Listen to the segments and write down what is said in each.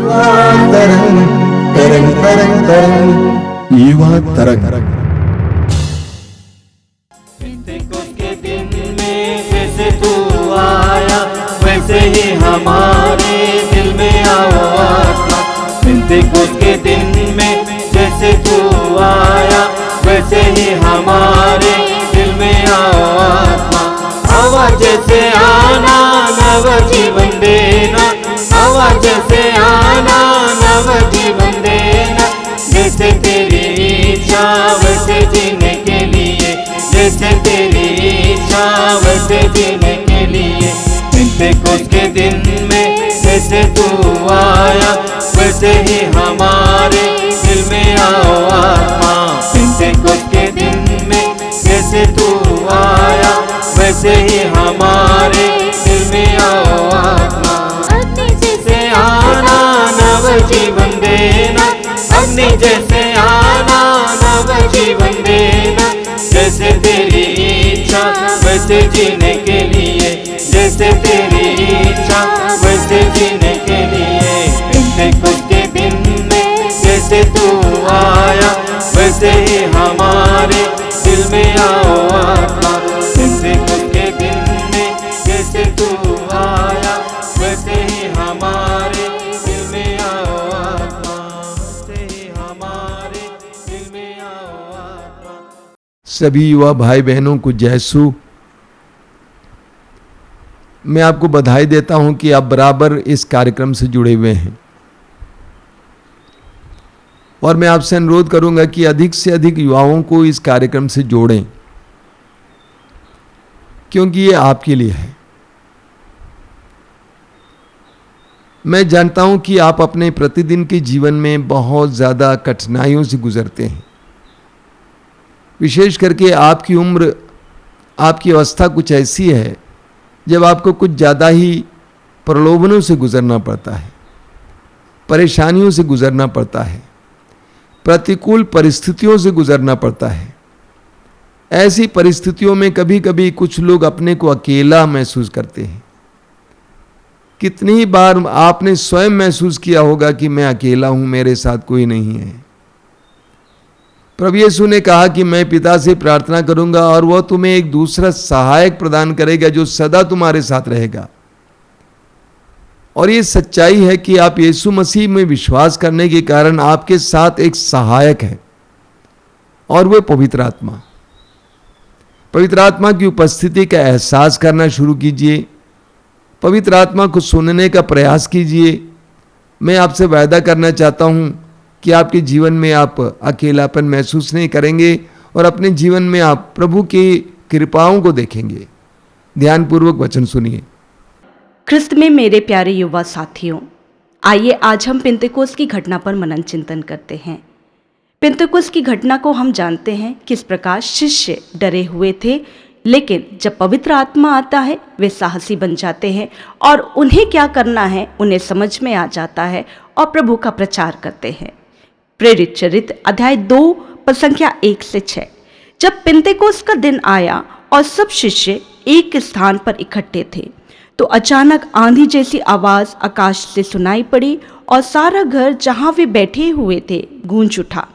तरंग तरंग तरंग युवा तरंग। पेंटेकोस्त के दिन में जैसे तू आया, वैसे ही हमारे दिल में आओ आत्मा। पेंटेकोस्त के दिन में जैसे तू आया, वैसे ही हमारे दिल में आओ आत्मा। हवा जैसे आना, नव जीवन देना। हवा जैसे आना, नव जीवन देना। जैसे तेरी इच्छा वैसे जीने के लिए, जैसे तेरी इच्छा वैसे जीने के लिए। पेंटेकोस्त के दिन में जैसे तू आया, वैसे ही हमारे दिल में आओ आत्मा। पेंटेकोस्त के दिन में जैसे तू आया, वैसे ही हमारे दिल में आओ आत्मा। अग्नि जैसे आना, नव जीवन देना। अग्नि जैसे आना, नव जीवन देना। जैसे तेरी इच्छा वैसे जीने के लिए, जैसे तेरी इच्छा वैसे जीने के लिए। पेंटेकोस्त के दिन में जैसे तू आया, वैसे ही हमारे दिल में आओ आत्मा। पेंटेकोस्त के दिन में जैसे तू आया, वैसे ही हमारे दिल में आओ आत्मा। वैसे ही हमारे दिल में आओ आत्मा। सभी युवा भाई बहनों को जयसु। मैं आपको बधाई देता हूं कि आप बराबर इस कार्यक्रम से जुड़े हुए हैं, और मैं आपसे अनुरोध करूंगा कि अधिक से अधिक युवाओं को इस कार्यक्रम से जोड़ें, क्योंकि ये आपके लिए है। मैं जानता हूं कि आप अपने प्रतिदिन के जीवन में बहुत ज़्यादा कठिनाइयों से गुजरते हैं। विशेष करके आपकी उम्र, आपकी अवस्था कुछ ऐसी है जब आपको कुछ ज़्यादा ही प्रलोभनों से गुजरना पड़ता है, परेशानियों से गुजरना पड़ता है, प्रतिकूल परिस्थितियों से गुजरना पड़ता है। ऐसी परिस्थितियों में कभी कभी कुछ लोग अपने को अकेला महसूस करते हैं। कितनी बार आपने स्वयं महसूस किया होगा कि मैं अकेला हूं, मेरे साथ कोई नहीं है। प्रभु यीशु ने कहा कि मैं पिता से प्रार्थना करूंगा और वह तुम्हें एक दूसरा सहायक प्रदान करेगा जो सदा तुम्हारे साथ रहेगा। और ये सच्चाई है कि आप यीशु मसीह में विश्वास करने के कारण आपके साथ एक सहायक है, और वह पवित्र आत्मा। पवित्र आत्मा की उपस्थिति का एहसास करना शुरू कीजिए। पवित्र आत्मा को सुनने का प्रयास कीजिए। मैं आपसे वायदा करना चाहता हूं कि आपके जीवन में आप अकेलापन महसूस नहीं करेंगे, और अपने जीवन में आप प्रभु की कृपाओं को देखेंगे। ध्यानपूर्वक वचन सुनिए। ख्रिस्त में मेरे प्यारे युवा साथियों, आइए आज हम पेंतेकोस्त की घटना पर मनन चिंतन करते हैं। पेंतेकोस्त की घटना को हम जानते हैं किस प्रकार शिष्य डरे हुए थे, लेकिन जब पवित्र आत्मा आता है वे साहसी बन जाते हैं और उन्हें क्या करना है उन्हें समझ में आ जाता है और प्रभु का प्रचार करते हैं। प्रेरित चरित्र अध्याय 2 पद संख्या 1 से 6। जब पेंतेकोस्त का दिन आया और सब शिष्य एक स्थान पर इकट्ठे थे, तो अचानक आंधी जैसी आवाज आकाश से सुनाई पड़ी और सारा घर जहां वे बैठे हुए थे गूंज उठा।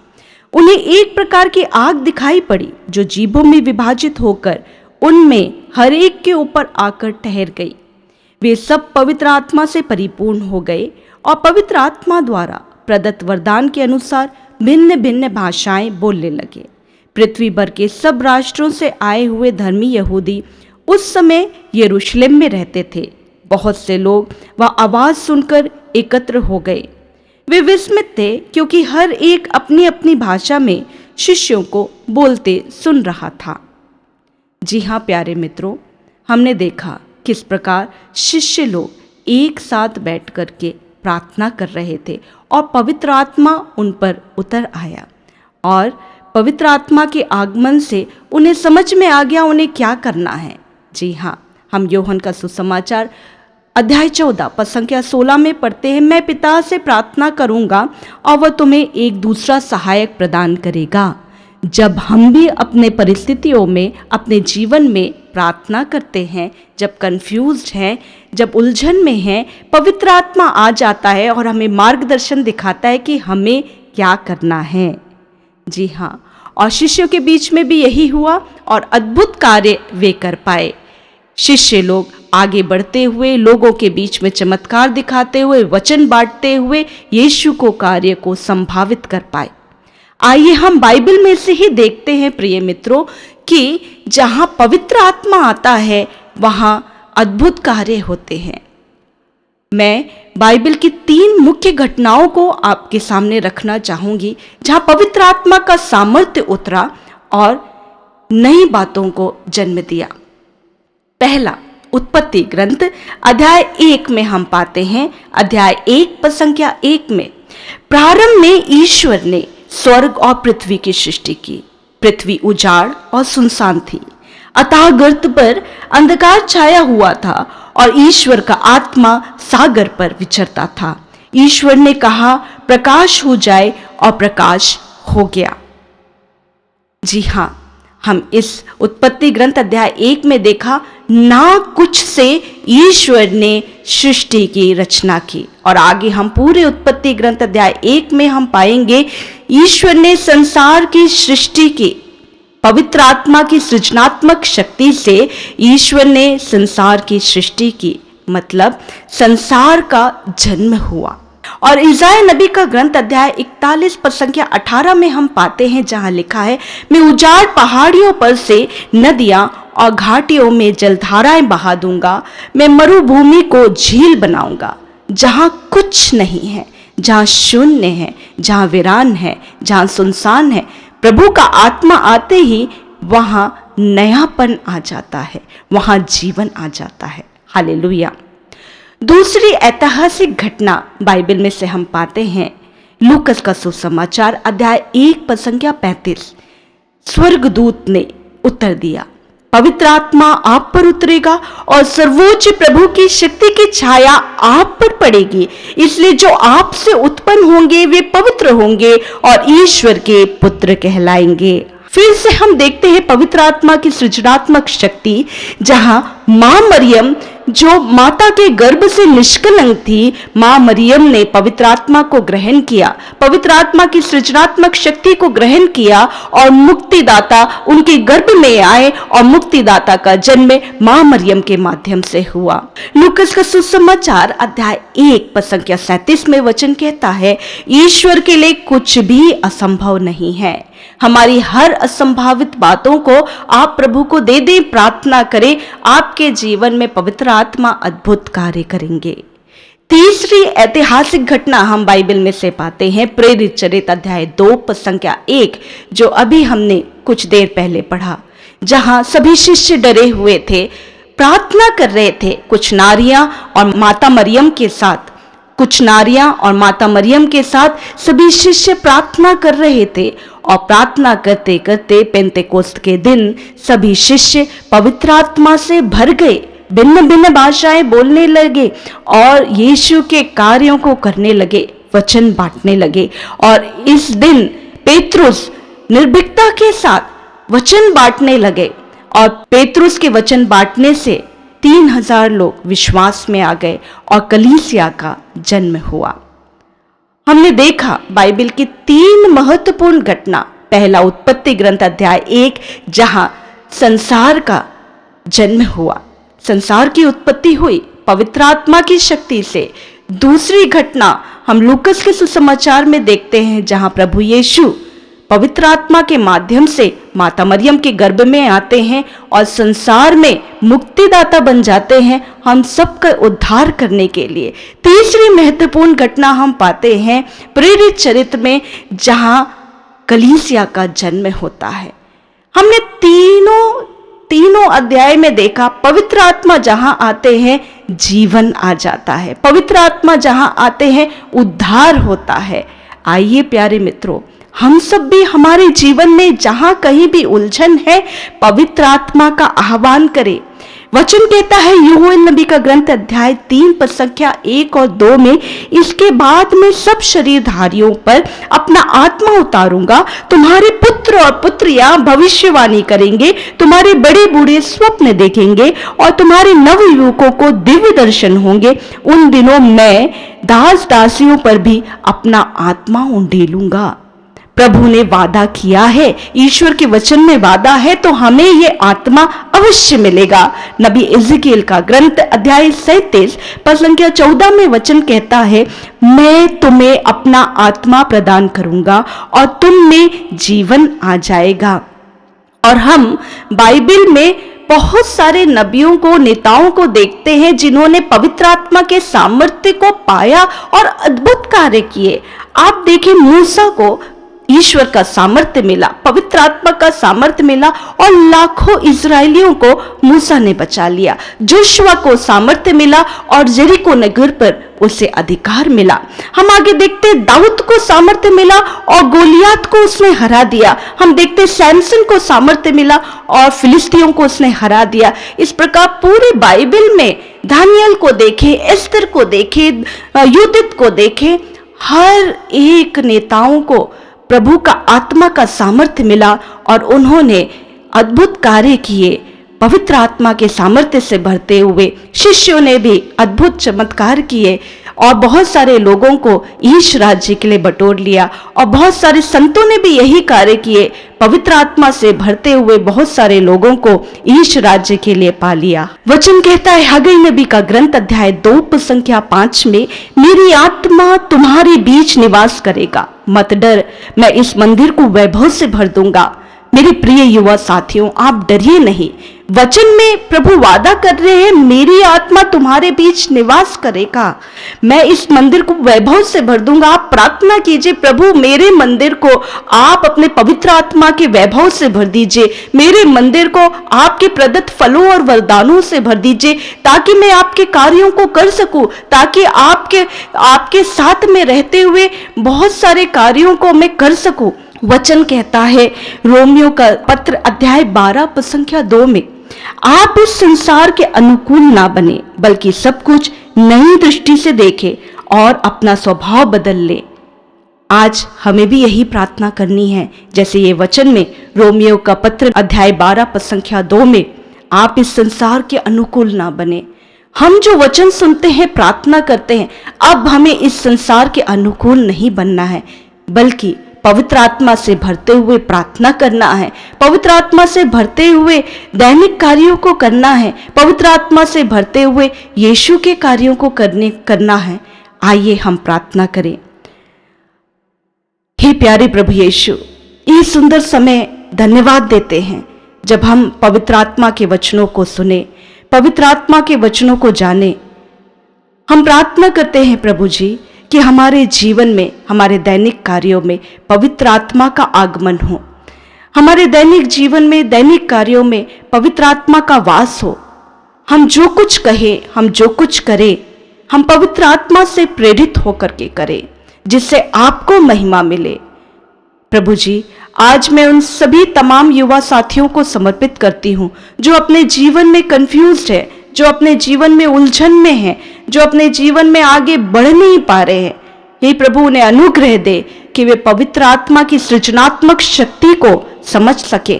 उन्हें एक प्रकार की आग दिखाई पड़ी जो जीभों में विभाजित होकर उनमें हर एक के ऊपर आकर ठहर गई। वे सब पवित्र आत्मा से परिपूर्ण हो गए और पवित्र आत्मा द्वारा प्रदत्त वरदान के अनुसार भिन्न भिन्न भाषाएं बोलने लगे। पृथ्वी भर के सब राष्ट्रों से आए हुए धर्मी यहूदी उस समय यरूशलेम में रहते थे। बहुत से लोग वह आवाज सुनकर एकत्र हो गए। वे विस्मित थे क्योंकि हर एक अपनी अपनी भाषा में शिष्यों को बोलते सुन रहा था। जी हाँ प्यारे मित्रों, हमने देखा किस प्रकार शिष्य लोग एक साथ बैठ कर के प्रार्थना कर रहे थे और पवित्र आत्मा उन पर उतर आया, और पवित्र आत्मा के आगमन से उन्हें समझ में आ गया उन्हें क्या करना है। जी हाँ, हम यूहन्ना का सुसमाचार अध्याय 14 पद संख्या 16 में पढ़ते हैं, मैं पिता से प्रार्थना करूंगा और वह तुम्हें एक दूसरा सहायक प्रदान करेगा जब हम भी अपने परिस्थितियों में, अपने जीवन में प्रार्थना करते हैं, जब कंफ्यूज्ड हैं, जब उलझन में हैं, पवित्र आत्मा आ जाता है और हमें मार्गदर्शन दिखाता है कि हमें क्या करना है। जी हाँ, और शिष्यों के बीच में भी यही हुआ और अद्भुत कार्य वे कर पाए। शिष्य लोग आगे बढ़ते हुए, लोगों के बीच में चमत्कार दिखाते हुए, वचन बांटते हुए यीशु को कार्य को संभावित कर पाए। आइए हम बाइबल में से ही देखते हैं प्रिय मित्रों कि जहां पवित्र आत्मा आता है वहां अद्भुत कार्य होते हैं। मैं बाइबल की 3 मुख्य घटनाओं को आपके सामने रखना चाहूंगी जहां पवित्र आत्मा का सामर्थ्य उतरा और नई बातों को जन्म दिया। पहला, उत्पत्ति ग्रंथ अध्याय 1 में हम पाते हैं, अध्याय 1 पद संख्या 1 में, प्रारंभ में ईश्वर ने स्वर्ग और पृथ्वी की सृष्टि की। पृथ्वी उजाड़ और सुनसान थी, अतः गर्त पर अंधकार छाया हुआ था और ईश्वर का आत्मा सागर पर विचरता था। ईश्वर ने कहा, प्रकाश हो जाए, और प्रकाश हो गया। जी हाँ, हम इस उत्पत्ति ग्रंथ अध्याय 1 में देखा, ना कुछ से ईश्वर ने सृष्टि की रचना की। और आगे हम पूरे उत्पत्ति ग्रंथ अध्याय 1 में हम पाएंगे ईश्वर ने संसार की सृष्टि की। पवित्र आत्मा की सृजनात्मक शक्ति से ईश्वर ने संसार की सृष्टि की, मतलब संसार का जन्म हुआ। और इज़ाया नबी का ग्रंथ अध्याय 41 पद संख्या 18 में हम पाते हैं, जहां लिखा है, मैं उजाड़ पहाड़ियों पर से नदियां और घाटियों में जलधाराएं बहा दूंगा। मैं मरुभूमि को झील बनाऊंगा, जहां कुछ नहीं है, जहां शून्य है, जहां वीरान है, जहां सुनसान है। प्रभु का आत्मा आते ही वहां नयापन आ जाता है, वहां जीवन आ जाता है। हालेलुया। दूसरी ऐतिहासिक घटना बाइबल में से हम पाते हैं, लूकस का सुसमाचार अध्याय 1 पद संख्या 35। स्वर्गदूत ने उत्तर दिया, पवित्र आत्मा आप पर उतरेगा और सर्वोच्च प्रभु की शक्ति की छाया आप पर पड़ेगी, इसलिए जो आपसे उत्पन्न होंगे वे पवित्र होंगे और ईश्वर के पुत्र कहलाएंगे। फिर से हम देखते हैं पवित्र आत्मा की सृजनात्मक शक्ति, जहां मां मरियम जो माता के गर्भ से निष्कलंक थी, मां मरियम ने पवित्र आत्मा को ग्रहण किया, पवित्र आत्मा की सृजनात्मक शक्ति को ग्रहण किया और मुक्तिदाता उनके गर्भ में आए और मुक्तिदाता का जन्म मां मरियम के माध्यम से हुआ। लूकस का सुसमाचार अध्याय 1 पद संख्या 37 में वचन कहता है, ईश्वर के लिए कुछ भी असंभव नहीं है। हमारी हर असंभावित बातों को आप प्रभु को दे दें, प्रार्थना करें, आपके जीवन में पवित्र आत्मा अद्भुत कार्य करेंगे। तीसरी ऐतिहासिक घटना हम बाइबल में से पाते हैं, प्रेरित चरित्र अध्याय 2 पद संख्या 1, जो अभी हमने कुछ देर पहले पढ़ा, जहां सभी शिष्य डरे हुए थे, प्रार्थना कर रहे थे। कुछ नारियां और माता मरियम के साथ सभी शिष्य प्रार्थना कर रहे थे और प्रार्थना करते करते पेंतेकोस्त के दिन सभी शिष्य पवित्र आत्मा से भर गए, भिन्न भिन्न भाषाएं बोलने लगे और यीशु के कार्यों को करने लगे, वचन बांटने लगे। और इस दिन पेत्रुस निर्भीकता के साथ वचन बांटने लगे और पेत्रुस के वचन बांटने से 3000 लोग विश्वास में आ गए और कलीसिया का जन्म हुआ। हमने देखा बाइबल की 3 महत्वपूर्ण घटना। पहला, उत्पत्ति ग्रंथ अध्याय 1, जहां संसार का जन्म हुआ, संसार की उत्पत्ति हुई पवित्र आत्मा की शक्ति से। दूसरी घटना हम लूकस के सुसमाचार में देखते हैं, जहां प्रभु यीशु पवित्र आत्मा के माध्यम से माता मरियम के गर्भ में आते हैं और संसार में मुक्तिदाता बन जाते हैं हम सबका उद्धार करने के लिए। तीसरी महत्वपूर्ण घटना हम पाते हैं प्रेरित चरित्र में, जहां कलीसिया का जन्म होता है। हमने तीनों अध्याय में देखा, पवित्र आत्मा जहां आते हैं जीवन आ जाता है, पवित्र आत्मा जहां आते हैं उद्धार होता है। आइए प्यारे मित्रों, हम सब भी हमारे जीवन में जहां कहीं भी उलझन है, पवित्र आत्मा का आह्वान करें। वचन कहता है यूएल नबी का ग्रंथ अध्याय 3 पद संख्या 1 और 2 में, इसके बाद मैं सब शरीरधारियों पर अपना आत्मा उतारूंगा, तुम्हारे पुत्र पुत्र और पुत्रियां भविष्यवाणी करेंगे, तुम्हारे बड़े बूढ़े स्वप्न देखेंगे और तुम्हारे नवयुवकों को दिव्य दर्शन होंगे। उन दिनों मैं दास दासियों पर भी अपना आत्मा उंडेलूंगा। प्रभु ने वादा किया है, ईश्वर के वचन में वादा है, तो हमें ये आत्मा अवश्य मिलेगा। नबी इज़ेकिएल का ग्रंथ अध्याय 37 पद संख्या 14 में वचन कहता है, मैं तुम्हें अपना आत्मा प्रदान करूंगा और तुम में जीवन आ जाएगा। और हम बाइबल में बहुत सारे नबियों को, नेताओं को देखते हैं जिन्होंने पवित्र आत्मा के सामर्थ्य को पाया और अद्भुत कार्य किए। आप देखें, मूसा को ईश्वर का सामर्थ्य मिला, पवित्र आत्मा का सामर्थ्य मिला और लाखों इजरायलियों को मूसा ने बचा लिया। जोशुआ को सामर्थ्य मिला और यरीको नगर पर उसे अधिकार मिला। हम आगे देखते दाऊद को सामर्थ्य मिला और गोलियात को उसने हरा दिया। हम देखते सैमसन को सामर्थ्य मिला और फिलिस्तियों को उसने हरा दिया। इस प्रकार पूरे बाइबल में दानियल को देखे, एस्तर को देखे, यूदित को देखे, हर एक नेताओं को प्रभु का आत्मा का सामर्थ्य मिला और उन्होंने अद्भुत कार्य किए। पवित्र आत्मा के सामर्थ्य से भरते हुए शिष्यों ने भी अद्भुत चमत्कार किए और बहुत सारे लोगों को ईश राज्य के लिए बटोर लिया। और बहुत सारे संतों ने भी यही कार्य किए, पवित्र आत्मा से भरते हुए बहुत सारे लोगों को ईश राज्य के लिए पा लिया। वचन कहता है हग्गई नबी का ग्रंथ अध्याय 2 पद संख्या 5 में, मेरी आत्मा तुम्हारे बीच निवास करेगा, मत डर, मैं इस मंदिर को वैभव से भर दूंगा। मेरे प्रिय युवा साथियों, आप डरिए नहीं। वचन में प्रभु वादा कर रहे हैं, मेरी आत्मा तुम्हारे बीच निवास करेगा, मैं इस मंदिर को वैभव से भर दूंगा। आप प्रार्थना कीजिए, प्रभु मेरे मंदिर को आप अपने पवित्र आत्मा के वैभव से भर दीजिए, मेरे मंदिर को आपके प्रदत्त फलों और वरदानों से भर दीजिए, ताकि मैं आपके कार्यों को कर सकूं, ताकि आपके साथ में रहते हुए बहुत सारे कार्यों को मैं कर सकूं। वचन कहता है रोमियो का पत्र अध्याय 12 पद संख्या 2 में, आप इस संसार के अनुकूल ना बने, बल्कि सब कुछ नई दृष्टि से देखें और अपना स्वभाव बदल ले। आज हमें भी यही प्रार्थना करनी है, जैसे ये वचन में रोमियो का पत्र अध्याय 12 पद संख्या 2 में, आप इस संसार के अनुकूल ना बने। हम जो वचन सुनते हैं, प्रार्थना करते हैं, अब हमें इस संसार के अनुकूल नहीं बनना है, बल्कि पवित्र आत्मा से भरते हुए प्रार्थना करना है, पवित्र आत्मा से भरते हुए दैनिक कार्यों को करना है, पवित्र आत्मा से भरते हुए यीशु के कार्यों को करना है। आइए हम प्रार्थना करें। हे प्यारे प्रभु यीशु, ये सुंदर समय धन्यवाद देते हैं जब हम पवित्र आत्मा के वचनों को सुने, पवित्र आत्मा के वचनों को जाने। हम प्रार्थना करते हैं प्रभु जी कि हमारे जीवन में, हमारे दैनिक कार्यों में पवित्र आत्मा का आगमन हो, हमारे दैनिक जीवन में, दैनिक कार्यों में पवित्र आत्मा का वास हो। हम जो कुछ कहें, हम जो कुछ करें, हम पवित्र आत्मा से प्रेरित होकर के करें, जिससे आपको महिमा मिले। प्रभु जी, आज मैं उन सभी तमाम युवा साथियों को समर्पित करती हूँ जो अपने जीवन में कंफ्यूज्ड है, जो अपने जीवन में उलझन में है, जो अपने जीवन में आगे बढ़ नहीं पा रहे हैं। हे प्रभु, उन्हें अनुग्रह दे कि वे पवित्र आत्मा की सृजनात्मक शक्ति को समझ सके,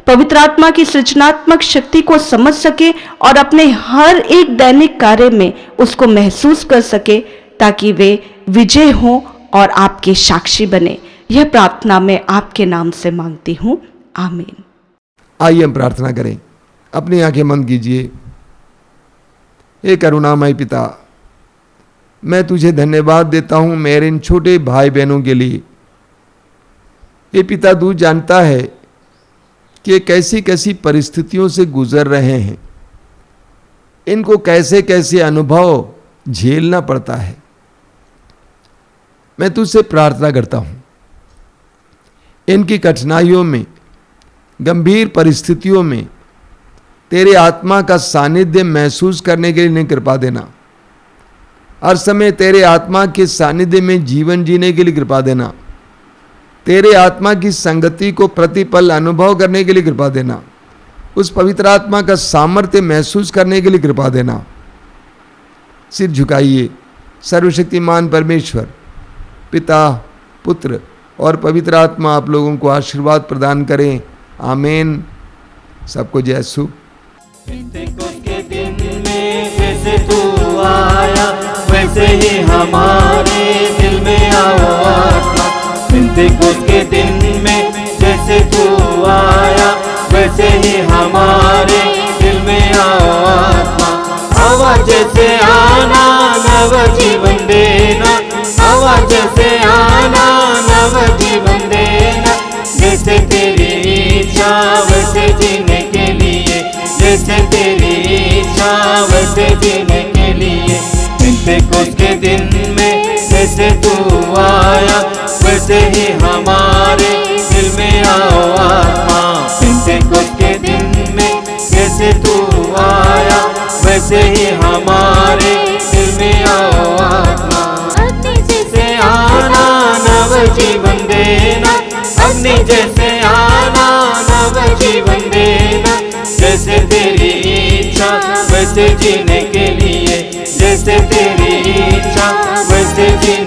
पवित्र आत्मा की सृजनात्मक शक्ति को समझ सके और अपने हर एक दैनिक कार्य में उसको महसूस कर सके, ताकि वे विजय हों और आपके साक्षी बने। यह प्रार्थना मैं आपके नाम से मांगती हूँ, आमीन। आइए हम प्रार्थना करें। अपनी आंखें बंद कीजिए। हे करुणामय पिता, मैं तुझे धन्यवाद देता हूं मेरे इन छोटे भाई बहनों के लिए। हे पिता, तू जानता है कि कैसी कैसी परिस्थितियों से गुजर रहे हैं, इनको कैसे कैसे अनुभव झेलना पड़ता है। मैं तुझसे प्रार्थना करता हूं, इनकी कठिनाइयों में, गंभीर परिस्थितियों में तेरे आत्मा का सानिध्य महसूस करने के लिए इन्हें कृपा देना। हर समय तेरे आत्मा के सानिध्य में जीवन जीने के लिए कृपा देना। तेरे आत्मा की संगति को प्रतिपल अनुभव करने के लिए कृपा देना। उस पवित्र आत्मा का सामर्थ्य महसूस करने के लिए कृपा देना। सिर झुकाइए। सर्वशक्तिमान परमेश्वर, पिता, पुत्र और पवित्र आत्मा आप लोगों को आशीर्वाद प्रदान करें। आमीन। सबको जय यीशु। पेंतेकोस्त के दिन में जैसे तू आया, वैसे ही हमारे दिल में आओ आत्मा। पेंतेकोस्त के दिन में जैसे तू आया, वैसे ही हमारे दिल में आओ आत्मा। हवा जैसे आना, नव जीवन देना। हवा जैसे आना, नव जीवन देना। जैसे तेरी इच्छा वैसे जीने के लिए, जैसे तेरी इच्छा वैसे जीने के लिए। पेंतेकोस्त के दिन में जैसे तू आया, वैसे ही हमारे दिल में आओ आत्मा। पेंतेकोस्त के दिन में जैसे तू आया, वैसे ही हमारे दिल में आओ आत्मा। अग्नि जैसे आना, नव जीवन देना। अग्नि जैसे आना, नव जीवन देना। जैसे तेरी इच्छा वैसे जीने के लिए, जैसे तेरी इच्छा वैसे जीने